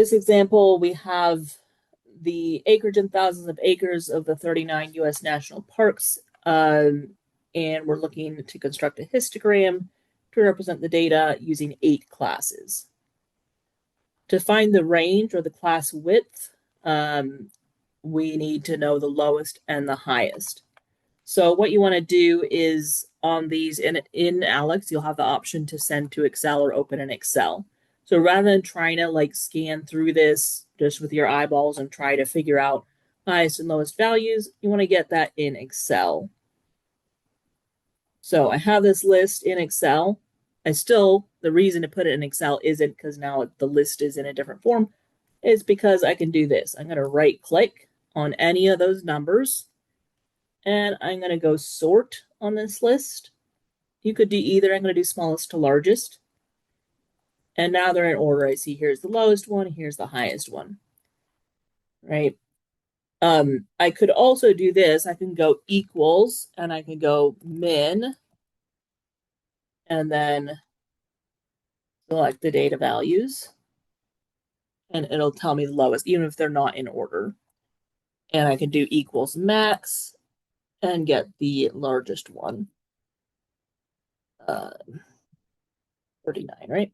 This example, we have the acreage in thousands of acres of the 39 U.S. national parks, and we're looking to construct a histogram to represent the data using 8 classes. To find the range or the class width, we need to know the lowest and the highest. So what you want to do is on these in Alex, you'll have the option to send to Excel or open in Excel. So rather than trying to like scan through this just with your eyeballs and try to figure out highest and lowest values, you want to get that in Excel. So I have this list in Excel. The reason to put it in Excel isn't because now the list is in a different form. It's because I can do this. I'm going to right click on any of those numbers and I'm going to go sort on this list. You could do either. I'm going to do smallest to largest. And now they're in order. I see here's the lowest one, here's the highest one. Right? I could also do this. I can go equals and I can go min and then select the data values. And it'll tell me the lowest, even if they're not in order. And I can do equals max and get the largest one. 39, right?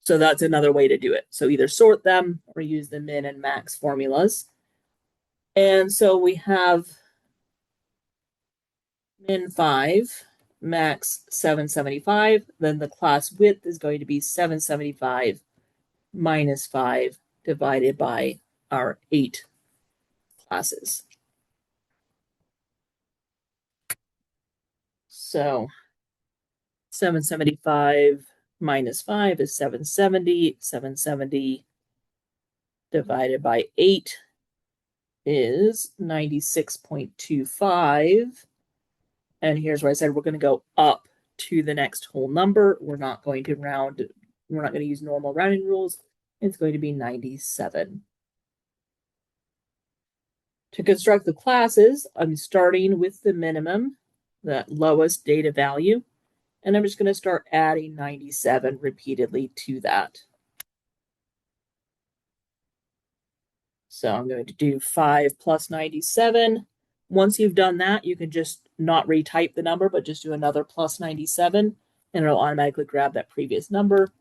So that's another way to do it. So either sort them or use the min and max formulas. And so we have min 5, max 775. Then the class width is going to be 775 minus 5 divided by our 8 classes. So 775 minus 5 is 770. 770 divided by 8 is 96.25. And here's where I said we're going to go up to the next whole number. We're not going to round. We're not going to use normal rounding rules. It's going to be 97. To construct the classes, I'm starting with the minimum, the lowest data value, and I'm just going to start adding 97 repeatedly to that. So I'm going to do 5 plus 97. Once you've done that, you can just not retype the number, but just do another plus 97, and it'll automatically grab that previous number.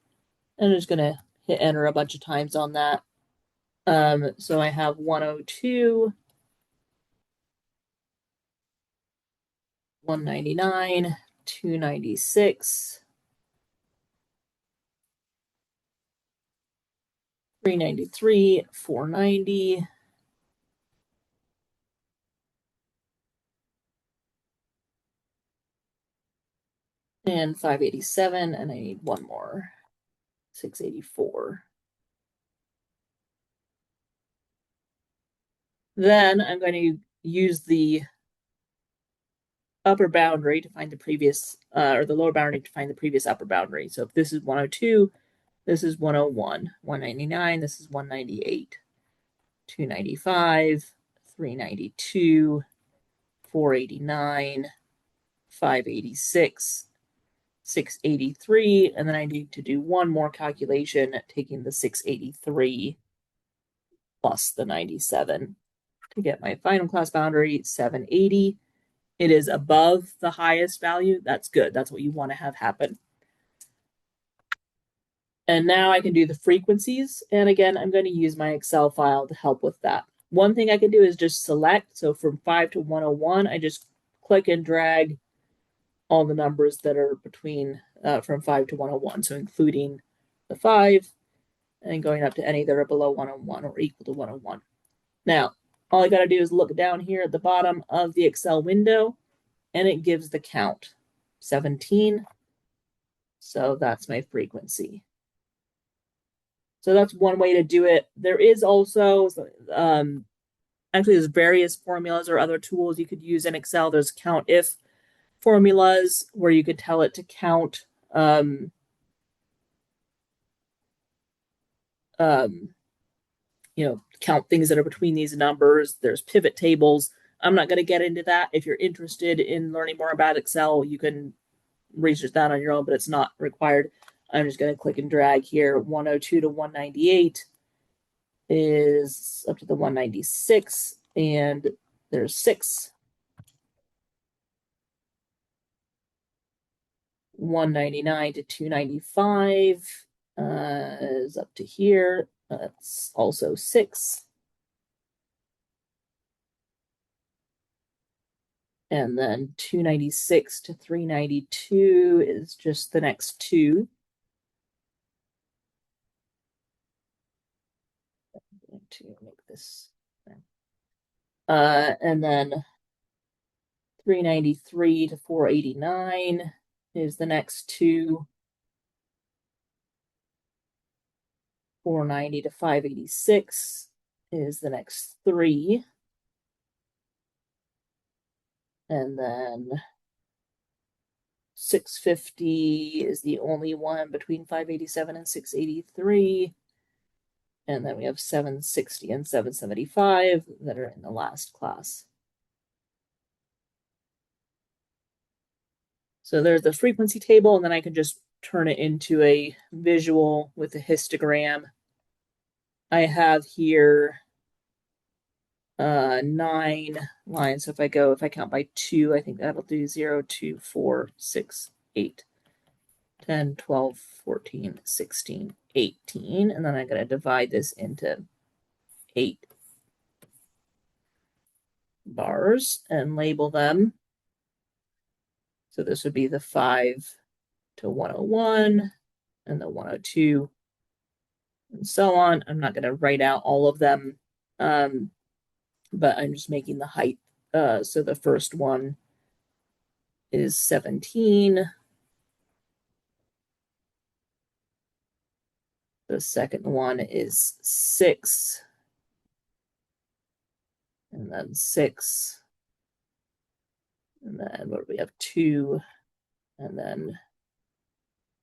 And I'm just going to hit enter a bunch of times on that. So I have 102, 199, 296, 393, 490, 587, and I need one more, 684. Then I'm going to use the upper boundary to find the previous, or the lower boundary to find the previous upper boundary. So if this is 102, this is 101, 199, this is 198, 295, 392, 489, 586, 683, and then I need to do one more calculation, taking the 683 plus the 97 to get my final class boundary, 780. It is above the highest value. That's good. That's what you want to have happen. And now I can do the frequencies. And again, I'm going to use my Excel file to help with that. One thing I can do is just select. So from 5 to 101, I just click and drag all the numbers that are between from 5 to 101. So including the 5 and going up to any that are below 101 or equal to 101. Now, all I got to do is look down here at the bottom of the Excel window and it gives the count, 17. So that's my frequency. So that's one way to do it. There is also, actually there's various formulas or other tools you could use in Excel. There's count if formulas where you could tell it to count count things that are between these numbers. There's pivot tables. I'm not going to get into that. If you're interested in learning more about Excel, you can research that on your own, but it's not required. I'm just going to click and drag here. 102 to 198 is up to the 196, and there's 6. 199 to 295 is up to here. That's also 6. And then 296 to 392 is just the next 2. I'm going to make this. And then 393 to 489 is the next 2. 490 to 586 is the next 3. And then 650 is the only one between 587 and 683. And then we have 760 and 775 that are in the last class. So there's the frequency table, and then I can just turn it into a visual with a histogram. I have here 9 lines. So if I count by 2, I think that'll do 0, 2, 4, 6, 8, 10, 12, 14, 16, 18. And then I'm going to divide this into 8 bars and label them. So this would be the 5 to 101 and the 102 and so on. I'm not going to write out all of them, but I'm just making the height. So the first one is 17. The second one is 6. And then 6. And then what do we have? 2. And then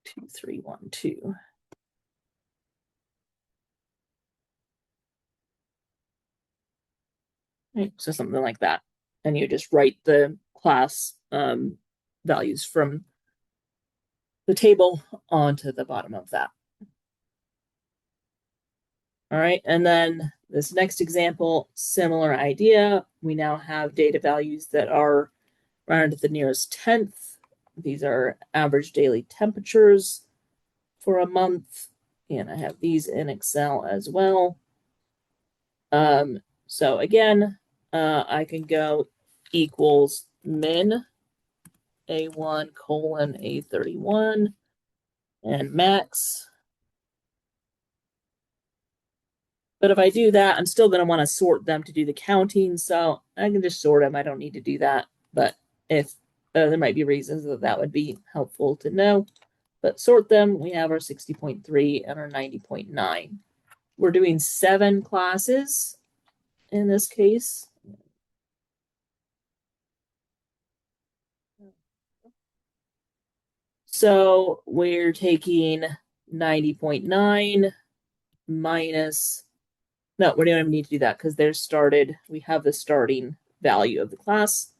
2, 3, 1, 2. Right, so something like that. And you just write the class values from the table onto the bottom of that. All right, and then this next example, similar idea. We now have data values that are rounded to the nearest tenth. These are average daily temperatures for a month, and I have these in Excel as well. So again, I can go equals min A1 colon A31 and max. But if I do that, I'm still going to want to sort them to do the counting. So I can just sort them. I don't need to do that. But if there might be reasons that would be helpful to know. But sort them, we have our 60.3 and our 90.9. We're doing 7 classes in this case. So we're taking 90.9 minus, no, we don't even need to do that because they're started. We have the starting value of the class.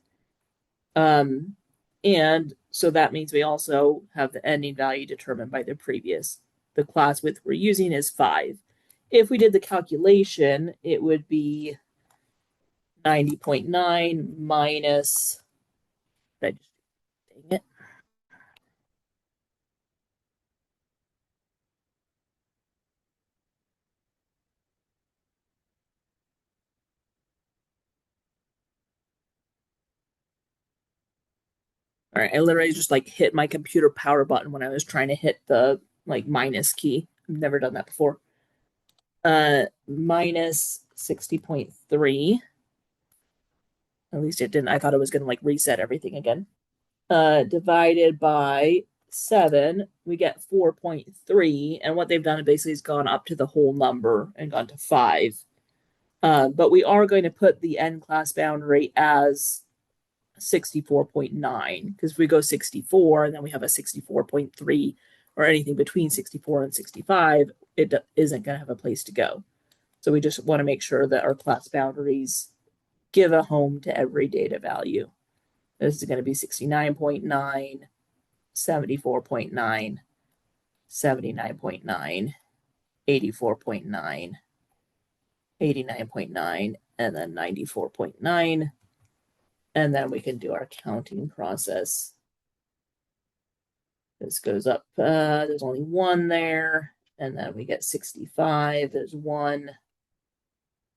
And so that means we also have the ending value determined by the previous. The class width we're using is 5. If we did the calculation, it would be 90.9 minus, dang it. All right, I literally just like hit my computer power button when I was trying to hit the like minus key. I've never done that before. Minus 60.3. At least it didn't. I thought it was going to like reset everything again. Divided by 7, we get 4.3. And what they've done basically is gone up to the whole number and gone to 5. But we are going to put the end class boundary as 64.9 because if we go 64 and then we have a 64.3 or anything between 64 and 65, it isn't going to have a place to go. So we just want to make sure that our class boundaries give a home to every data value. This is going to be 69.9, 74.9, 79.9, 84.9, 89.9, and then 94.9. And then we can do our counting process. This goes up, there's only one there, and then we get 65, there's one.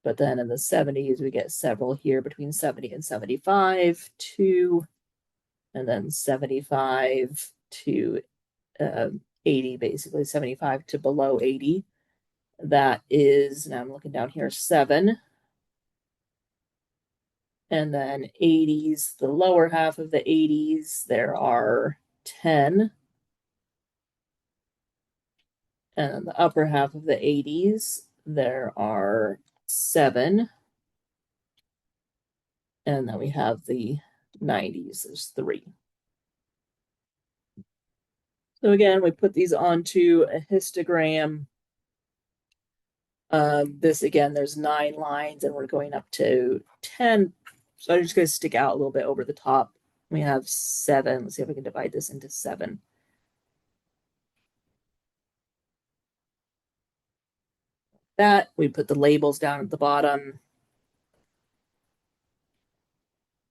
But then in the 70s, we get several here between 70 and 75, two, and then 75 to 80, basically 75 to below 80. That is, now I'm looking down here, 7. And then 80s, the lower half of the 80s, there are 10. And then the upper half of the 80s, there are 7. And then we have the 90s, there's 3. So again, we put these onto a histogram. This again, there's 9 lines and we're going up to 10. So I'm just going to stick out a little bit over the top. We have 7. Let's see if we can divide this into 7. That we put the labels down at the bottom.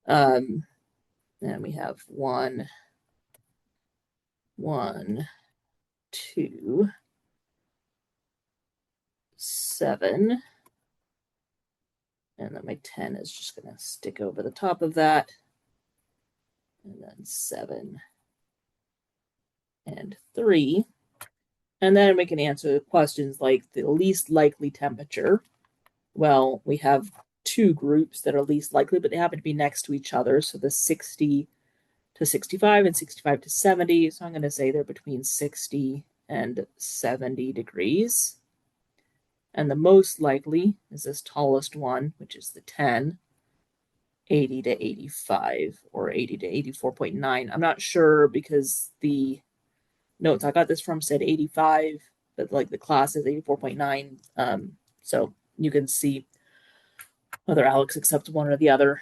And we have 1, 2, 7. And then my 10 is just going to stick over the top of that. And then 7 and 3. And then we can answer questions like the least likely temperature. Well, we have 2 groups that are least likely, but they happen to be next to each other. So the 60 to 65 and 65 to 70. So I'm going to say they're between 60 and 70 degrees. And the most likely is this tallest one, which is the 10, 80 to 85 or 80 to 84.9. I'm not sure because the notes I got this from said 85, but like the class is 84.9. So you can see whether Alex accepts one or the other.